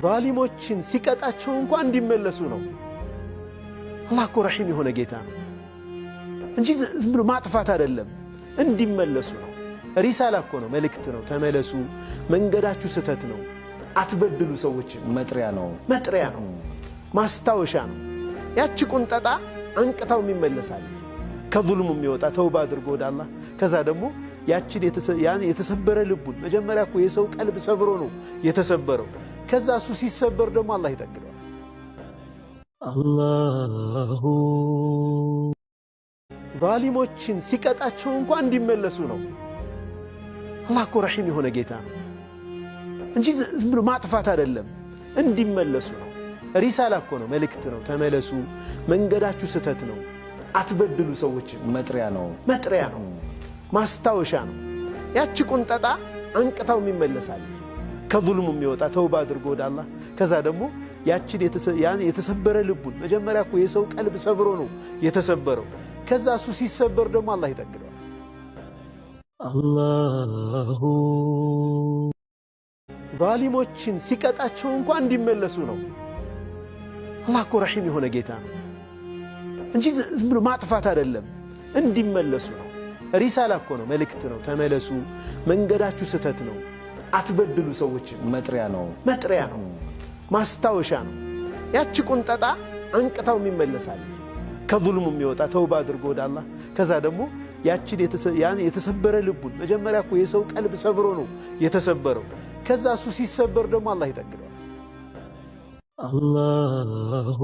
ዛሊሞችን ሲቀጣቸው እንኳን እንዲመለሱ ነው። አላህ እኮ ረሂም የሆነ ጌታ ነው እንጂ ዝም ብሎ ማጥፋት አይደለም፣ እንዲመለሱ ነው። ሪሳላ እኮ ነው፣ መልእክት ነው። ተመለሱ፣ መንገዳችሁ ስተት ነው፣ አትበድሉ ሰዎችን። መጥሪያ ነው፣ ማስታወሻ ነው። ያቺ ቁንጠጣ አንቅታው የሚመለሳል ከዙልሙ የሚወጣ ተውባ አድርጎ ወደ አላህ። ከዛ ደግሞ ያችን የተሰበረ ልቡን መጀመሪያ እኮ የሰው ቀልብ ሰብሮ ነው የተሰበረው። ከዛ እሱ ሲሰበር ደግሞ አላህ ይጠግነዋል። አላሁ ዛሊሞችን ሲቀጣቸው እንኳን እንዲመለሱ ነው። አላህ እኮ ረሂም የሆነ ጌታ ነው እንጂ ዝም ብሎ ማጥፋት አይደለም፣ እንዲመለሱ ነው። ሪሳላ እኮ ነው፣ መልእክት ነው። ተመለሱ፣ መንገዳችሁ ስተት ነው፣ አትበድሉ ሰዎችን። መጥሪያ ነው፣ ማስታወሻ ነው። ያቺ ቁንጠጣ አንቅታው የሚመለሳል ከዙልሙ የሚወጣ ተውባ አድርጎ ወደ አላህ። ከዛ ደግሞ ያችን የተሰበረ ልቡን መጀመሪያ እኮ የሰው ቀልብ ሰብሮ ነው የተሰበረው። ከዛ እሱ ሲሰበር ደግሞ አላህ ይጠግነዋል። አላሁ ዛሊሞችን ሲቀጣቸው እንኳን እንዲመለሱ ነው። አላህ እኮ ረሂም የሆነ ጌታ ነው እንጂ ዝም ብሎ ማጥፋት አይደለም፣ እንዲመለሱ ነው። ሪሳላ እኮ ነው፣ መልእክት ነው። ተመለሱ፣ መንገዳችሁ ስተት ነው፣ አትበድሉ ሰዎችን። መጥሪያ ነው፣ ማስታወሻ ነው። ያቺ ቁንጠጣ አንቅታው የሚመለሳል ከዙልሙ የሚወጣ ተውባ አድርጎ ወደ አላህ። ከዛ ደግሞ ያችን የተሰበረ ልቡን መጀመሪያ እኮ የሰው ቀልብ ሰብሮ ነው የተሰበረው። ከዛ እሱ ሲሰበር ደግሞ አላህ ይጠግነዋል። አላሁ